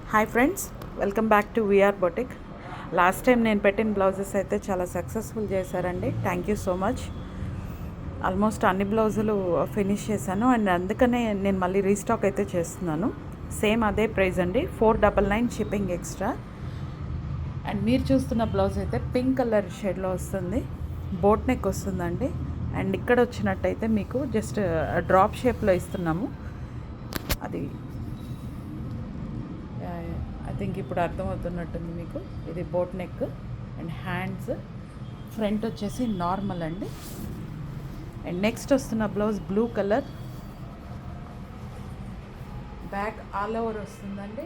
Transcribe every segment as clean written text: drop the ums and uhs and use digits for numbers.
Hi friends, welcome back to VR boutique. Last time నేను పెట్టిన blouses అయితే చాలా సక్సెస్ఫుల్ చేశారండి. Thank you so much. Almost అన్ని బ్లౌజులు ఫినిష్ చేశాను అండ్ అందుకనే నేను మళ్ళీ రీస్టాక్ అయితే చేస్తున్నాను. సేమ్ అదే ప్రైస్ అండి, 499 షిప్పింగ్ ఎక్స్ట్రా. అండ్ మీరు చూస్తున్న బ్లౌజ్ అయితే పింక్ కలర్ షేడ్లో వస్తుంది, బోట్ నెక్ వస్తుందండి. అండ్ ఇక్కడ వచ్చినట్టయితే మీకు జస్ట్ డ్రాప్ షేప్లో ఇస్తున్నాము. అది ఐ థింక్ ఇప్పుడు అర్థమవుతున్నట్టుంది మీకు. ఇది boat neck and hands, front వచ్చేసి నార్మల్ అండి. అండ్ నెక్స్ట్ వస్తున్న blouse blue colour, back all over వస్తుందండి.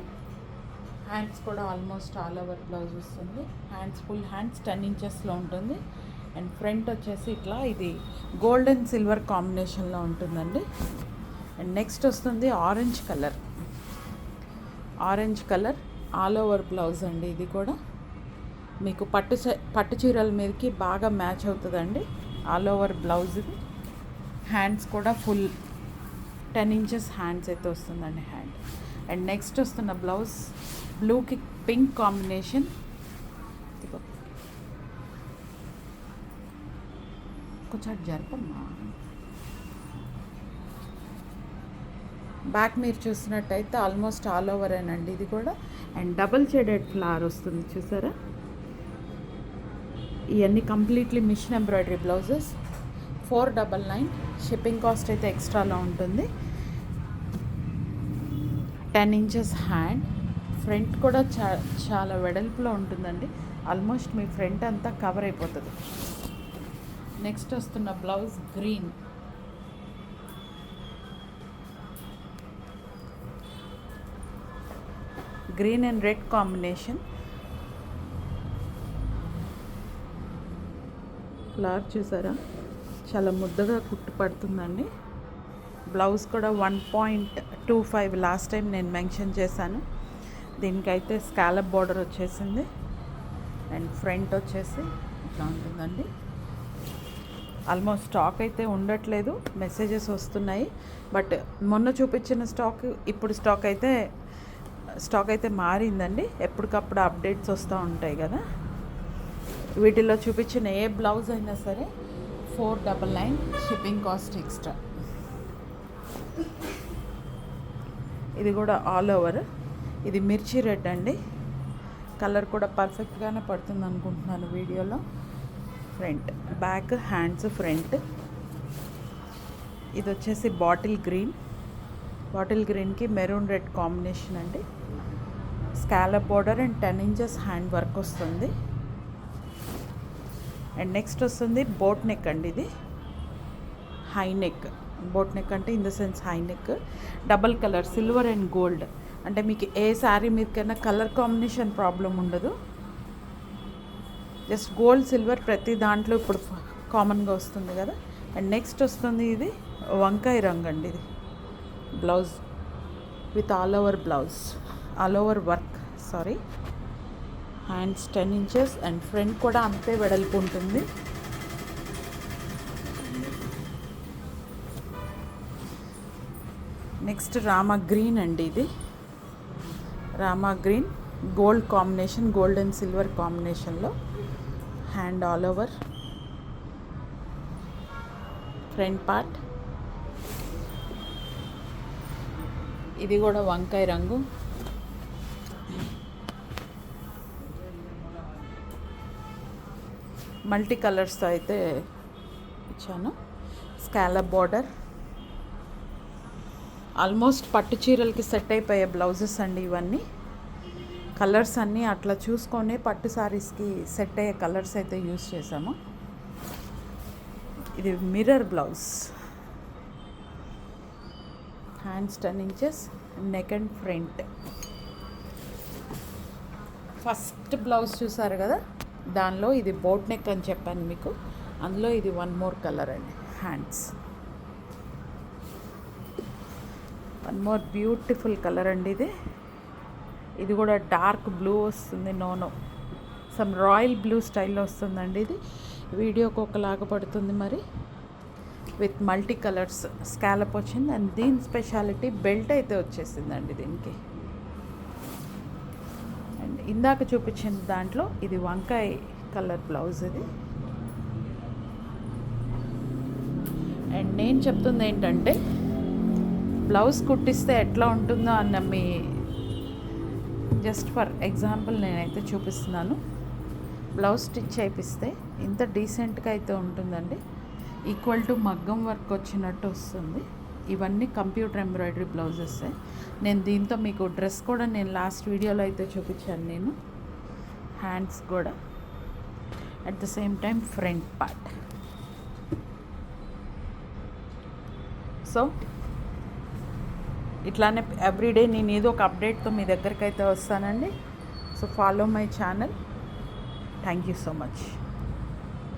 హ్యాండ్స్ కూడా ఆల్మోస్ట్ ఆల్ ఓవర్ బ్లౌజ్ వస్తుంది. హ్యాండ్స్ ఫుల్ హ్యాండ్స్ 10 ఇంచెస్లో ఉంటుంది. అండ్ ఫ్రంట్ వచ్చేసి ఇట్లా ఇది గోల్డ్ అండ్ సిల్వర్ కాంబినేషన్లో ఉంటుందండి. అండ్ నెక్స్ట్ వస్తుంది orange colour all over blouse అండి. ఇది కూడా మీకు పట్టు చీరల మీదకి బాగా మ్యాచ్ అవుతుందండి. ఆల్ ఓవర్ బ్లౌజ్ ఇది. హ్యాండ్స్ కూడా ఫుల్ 10 ఇంచెస్ హ్యాండ్స్ అయితే వస్తుందండి హ్యాండ్. అండ్ నెక్స్ట్ వస్తున్న బ్లౌజ్ బ్లూకి పింక్ కాంబినేషన్. కొంచెం జరపమ్మా. బ్యాక్ మీరు చూసినట్టయితే ఆల్మోస్ట్ ఆల్ ఓవర్ ఏనండి ఇది కూడా. అండ్ డబుల్ షేడెడ్ ఫ్లవర్ వస్తుంది, చూసారా? ఇవన్నీ completely machine embroidery blouses. 499 shipping cost అయితే ఎక్స్ట్రాలో ఉంటుంది. 10 ఇంచెస్ హ్యాండ్, ఫ్రంట్ కూడా చాలా వెడల్పులో ఉంటుందండి. ఆల్మోస్ట్ మీ ఫ్రంట్ అంతా కవర్ అయిపోతుంది. నెక్స్ట్ వస్తున్న blouse green and red combination. Flower చూసారా, చాలా ముద్దగా కుట్టు పడుతుందండి. బ్లౌజ్ కూడా 1.25 లాస్ట్ టైం నేను మెన్షన్ చేశాను. దీనికైతే స్కాలప్ బార్డర్ వచ్చేసింది. అండ్ ఫ్రంట్ వచ్చేసి ఇట్లా ఉంటుందండి. ఆల్మోస్ట్ స్టాక్ అయితే ఉండట్లేదు, మెసేజెస్ వస్తున్నాయి. బట్ మొన్న చూపించిన ఇప్పుడు స్టాక్ అయితే మారిందండి. ఎప్పటికప్పుడు అప్డేట్స్ వస్తూ ఉంటాయి కదా. వీటిలో చూపించిన ఏ బ్లౌజ్ అయినా సరే 499 షిప్పింగ్ కాస్ట్ ఎక్స్ట్రా. ఇది కూడా ఆల్ ఓవర్. ఇది మిర్చి రెడ్ అండి. కలర్ కూడా పర్ఫెక్ట్గానే పడుతుంది అనుకుంటున్నాను వీడియోలో. Front, back, hands, front. ఇది వచ్చేసి బాటిల్ గ్రీన్కి మెరూన్ రెడ్ కాంబినేషన్ అండి. Scallop border and 10 inches hand work వస్తుంది. అండ్ నెక్స్ట్ వస్తుంది బోట్ నెక్ అండి. ఇది హై నెక్. బోట్ నెక్ అంటే in the sense high neck, double colour silver and gold. అంటే మీకు ఏ శారీ మీదకైనా కలర్ కాంబినేషన్ ప్రాబ్లం ఉండదు. జస్ట్ గోల్డ్ సిల్వర్ ప్రతి దాంట్లో ఇప్పుడు కామన్గా వస్తుంది కదా. అండ్ నెక్స్ట్ వస్తుంది ఇది వంకాయ రంగు అండి. ఇది blouse with all over work. Hands 10 inches and front కూడా అంతే వెడల్పు ఉంటుంది. నెక్స్ట్ రామా గ్రీన్ అండి. ఇది Rama green gold combination, gold and silver కాంబినేషన్లో. Hand all over, front part. ఇది కూడా వంకాయ రంగు. మల్టీ కలర్స్తో అయితే ఇచ్చాను. Scallop border. ఆల్మోస్ట్ పట్టు చీరలకి సెట్ అయిపోయే బ్లౌజెస్ అండి ఇవన్నీ. కలర్స్ అన్నీ అట్లా చూసుకొని పట్టు శారీస్కి సెట్ అయ్యే కలర్స్ అయితే యూస్ చేసాము. ఇది mirror blouse. Hands 10 inches, neck and front. First blouse చూసారు కదా, దానిలో ఇది బోట్ నెక్ అని చెప్పాను మీకు. అందులో ఇది 1 మోర్ కలర్ అండి. హ్యాండ్స్ 1 మోర్ బ్యూటిఫుల్ కలర్ అండి. ఇది కూడా డార్క్ బ్లూ వస్తుంది. సమ్ రాయల్ బ్లూ స్టైల్లో వస్తుందండి. ఇది వీడియోకి ఒకలాగా పడుతుంది మరి. విత్ మల్టీ కలర్స్ స్కాలప్ వచ్చింది. అండ్ దీని స్పెషాలిటీ బెల్ట్ అయితే వచ్చేసిందండి దీనికి. ఇందాక చూపించిన దాంట్లో ఇది వంకాయ కలర్ బ్లౌజ్ ఇది. అండ్ నేను చెప్తుంది ఏంటంటే బ్లౌజ్ కుట్టిస్తే ఎట్లా ఉంటుందో అన్న మీ జస్ట్ ఫర్ ఎగ్జాంపుల్ నేనైతే చూపిస్తున్నాను. బ్లౌజ్ స్టిచ్ చేయిస్తే ఇంత డీసెంట్గా అయితే ఉంటుందండి. ఈక్వల్ టు మగ్గం వర్క్ వచ్చినట్టు వస్తుంది. ఇవన్నీ కంప్యూటర్ ఎంబ్రాయిడరీ బ్లౌజెస్. నేను దీంతో మీకు డ్రెస్ కూడా నేను లాస్ట్ వీడియోలో అయితే చూపించాను. నేను హ్యాండ్స్ కూడా at the same time front part. So ఇట్లానే ఎవ్రీడే నేను ఏదో ఒక అప్డేట్తో మీ దగ్గరికి అయితే వస్తానండి. So follow my channel. Thank you so much.